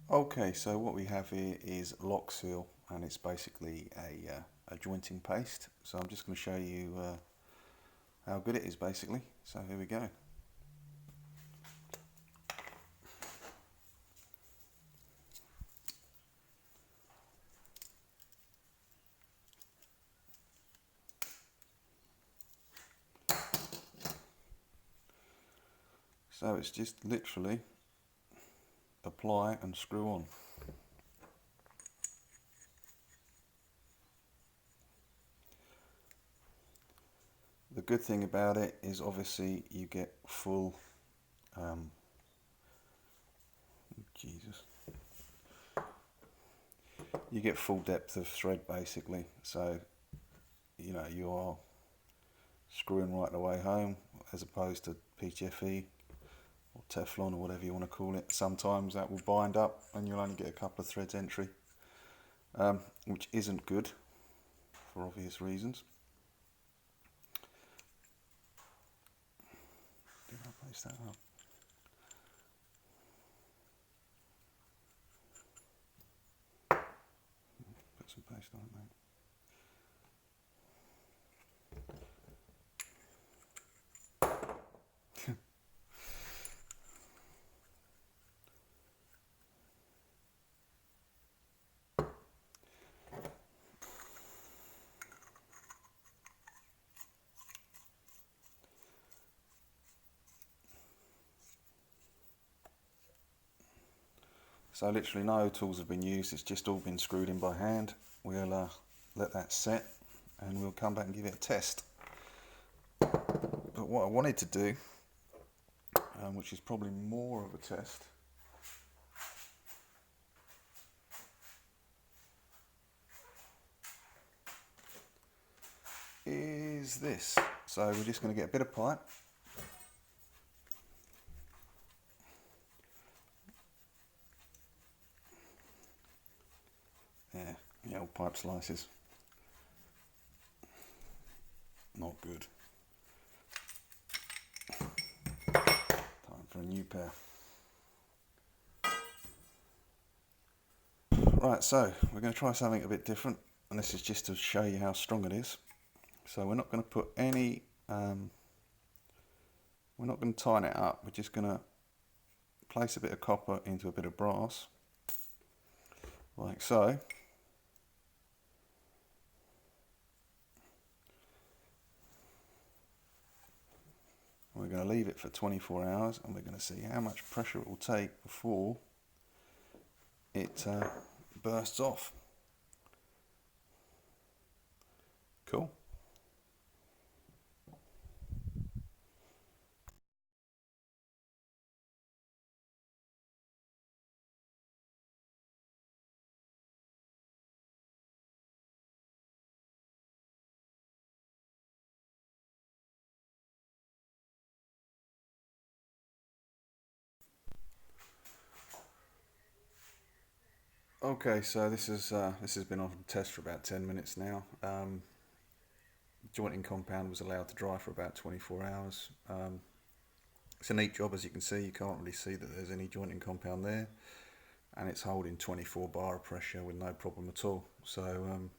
Okay, so what we have here is Loxeal, and it's basically a jointing paste. So I'm just going to show you how good it is basically. So here we go. So it's just literally apply and screw on. The good thing about it is obviously you get full, um, Jesus, you get full depth of thread basically. So you know you are screwing right the way home as opposed to PTFE or Teflon or whatever you want to call it. Sometimes that will bind up and you'll only get a couple of threads entry, which isn't good for obvious reasons. Did I place that up? Put some paste on it, mate. So literally no tools have been used, it's just all been screwed in by hand. We'll let that set and we'll come back and give it a test. But what I wanted to do, which is probably more of a test, is this. So we're just going to get a bit of pipe. Yeah, the old pipe slices. Not good. Time for a new pair. Right, so we're going to try something a bit different, and this is just to show you how strong it is. So we're not going to put any, we're not going to tighten it up, we're just going to place a bit of copper into a bit of brass, like so. We're going to leave it for 24 hours and we're going to see how much pressure it will take before it bursts off. Cool. Okay, so this has been on test for about 10 minutes now. Jointing compound was allowed to dry for about 24 hours. It's a neat job, as you can see. You can't really see that there's any jointing compound there, and it's holding 24 bar of pressure with no problem at all. So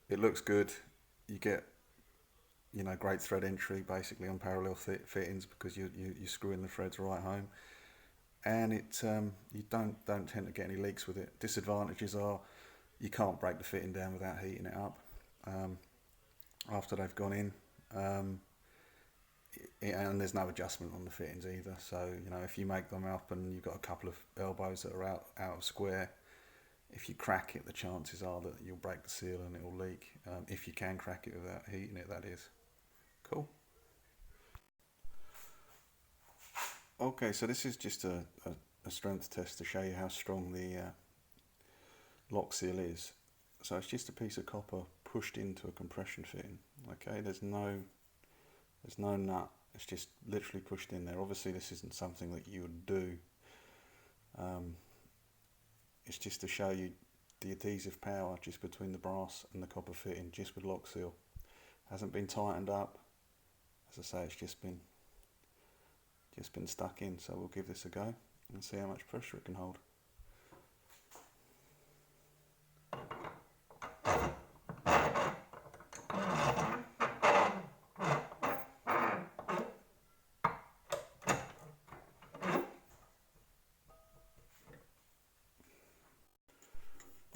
it looks good. You get, you know, great thread entry basically on parallel fittings because you're screwing the threads right home, and you don't tend to get any leaks with it. Disadvantages are you can't break the fitting down without heating it up after they've gone in. And there's no adjustment on the fittings either. So you know, if you make them up and you've got a couple of elbows that are out of square, if you crack it, the chances are that you'll break the seal and it will leak. If you can crack it without heating it, that is. Cool. Okay, so this is just a strength test to show you how strong the lock seal is. So it's just a piece of copper pushed into a compression fitting. Okay, there's no nut. It's just literally pushed in there. Obviously, this isn't something that you would do. It's just to show you the adhesive power just between the brass and the copper fitting, just with Loxeal. Hasn't been tightened up. As I say, it's just been stuck in. So we'll give this a go. and see how much pressure it can hold.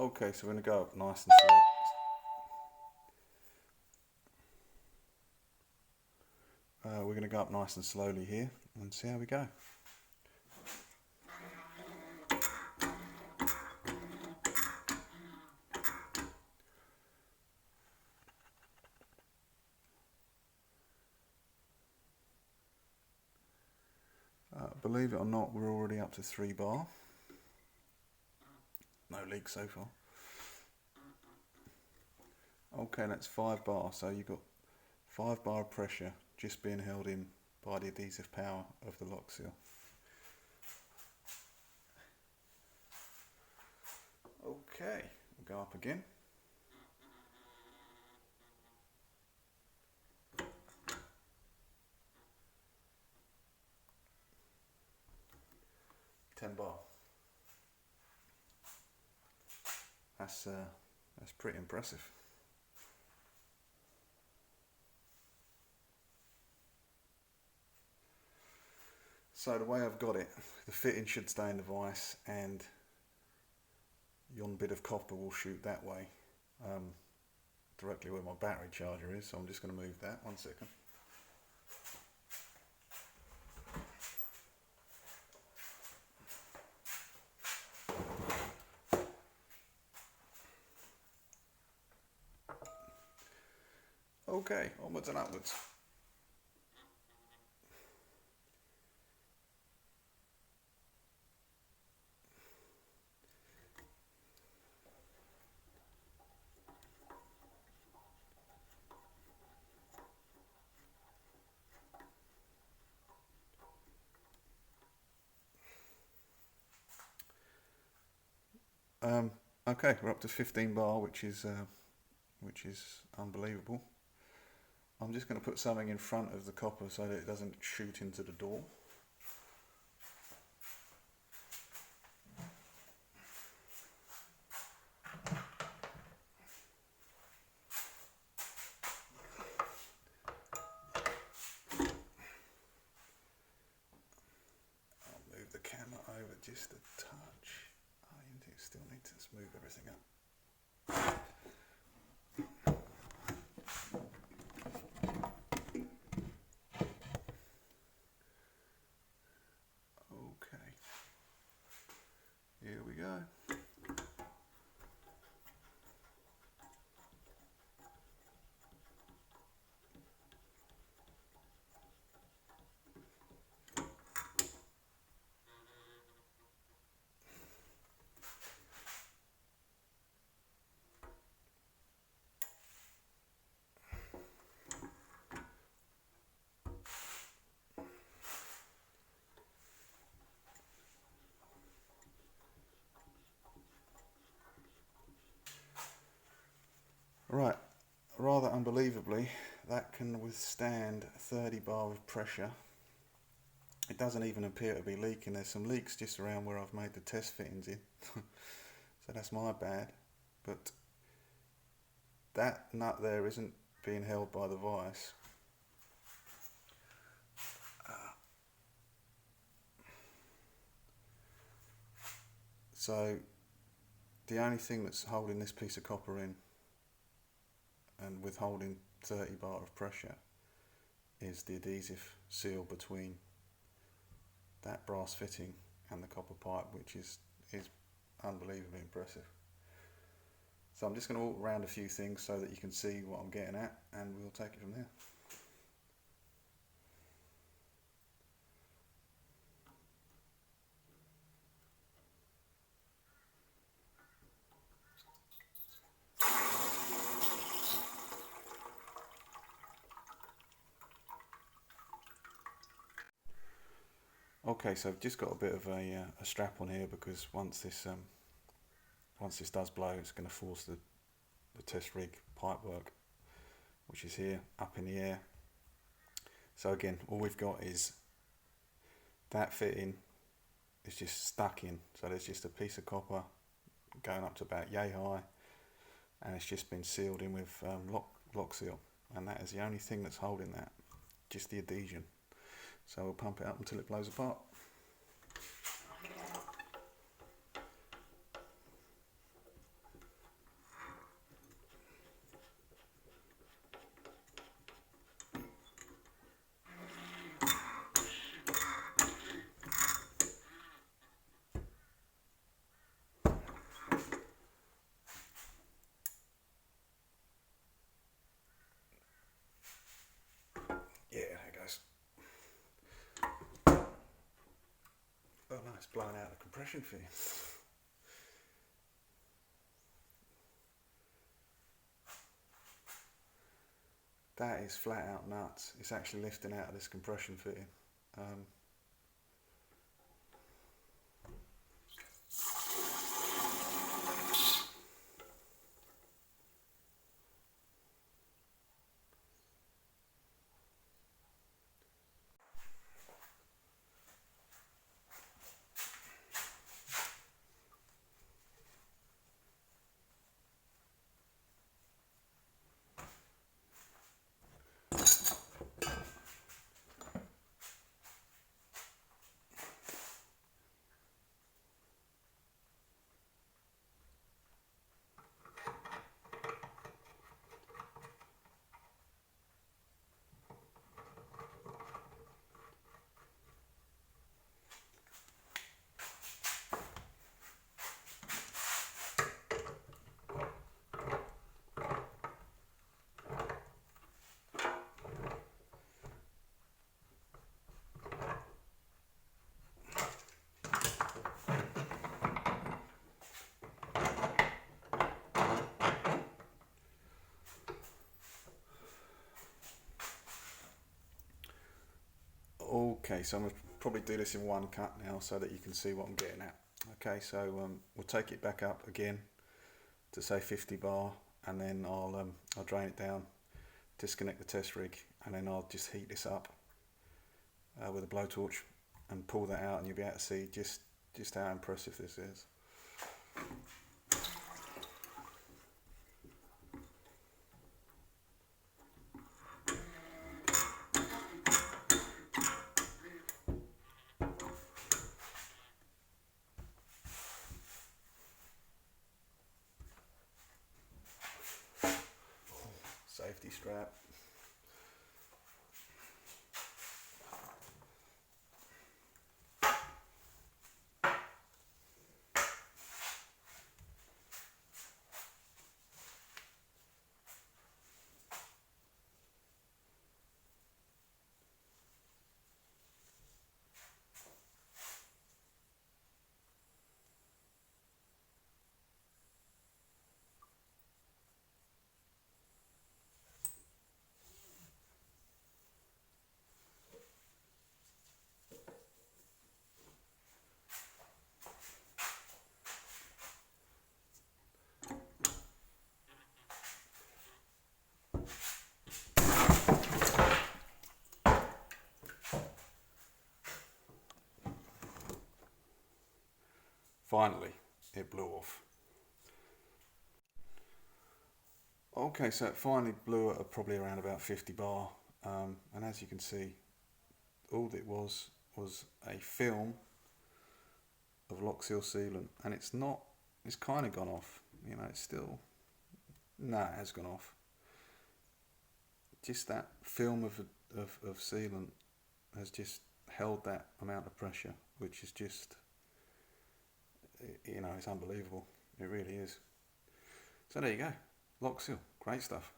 Okay, so we're going to go up nice and slow. We're going to go up nice and slowly here and see how we go. Believe it or not, we're already up to 3 bar. No leak so far. Okay, that's 5 bar, so you've got 5 bar of pressure just being held in by the adhesive power of the Loxeal. Okay, we'll go up again. Bar. That's pretty impressive. So the way I've got it, the fitting should stay in the vise, and yon bit of copper will shoot that way, directly where my battery charger is. So I'm just going to move that. 1 second. Okay, onwards and upwards. Okay, we're up to 15 bar, which is unbelievable. I'm just going to put something in front of the copper so that it doesn't shoot into the door. I'll move the camera over just a touch. I still need to smooth everything up. Here we go. Right, rather unbelievably, that can withstand 30 bar of pressure. It doesn't even appear to be leaking. There's some leaks just around where I've made the test fittings in. So that's my bad. But that nut there isn't being held by the vise. So the only thing that's holding this piece of copper in and withholding 30 bar of pressure is the adhesive seal between that brass fitting and the copper pipe, which is unbelievably impressive. So I'm just going to walk around a few things so that you can see what I'm getting at, and we'll take it from there. Okay, so I've just got a bit of a strap on here because once this does blow, it's going to force the test rig pipework, which is here, up in the air. So again, all we've got is that fitting is just stuck in. So there's just a piece of copper going up to about yay high, and it's just been sealed in with Loxeal, and that is the only thing that's holding that, just the adhesion. So we'll pump it up until it blows apart. Yeah, there it goes. Oh no, it's blowing out the compression fitting. That is flat out nuts. It's actually lifting out of this compression fitting. Okay, so I'm going to probably do this in one cut now so that you can see what I'm getting at. Okay, so we'll take it back up again to say 50 bar, and then I'll drain it down, disconnect the test rig, and then I'll just heat this up with a blowtorch and pull that out, and you'll be able to see just how impressive this is. Safety strap. Finally, it blew off. Okay, so it finally blew at probably around about 50 bar, and as you can see, all it was a film of Loxeal sealant, and it's kind of gone off, you know, it's still, no, it has gone off. Just that film of sealant has just held that amount of pressure, which is just, you know, it's unbelievable. It really is. So there you go, Loxeal, great stuff.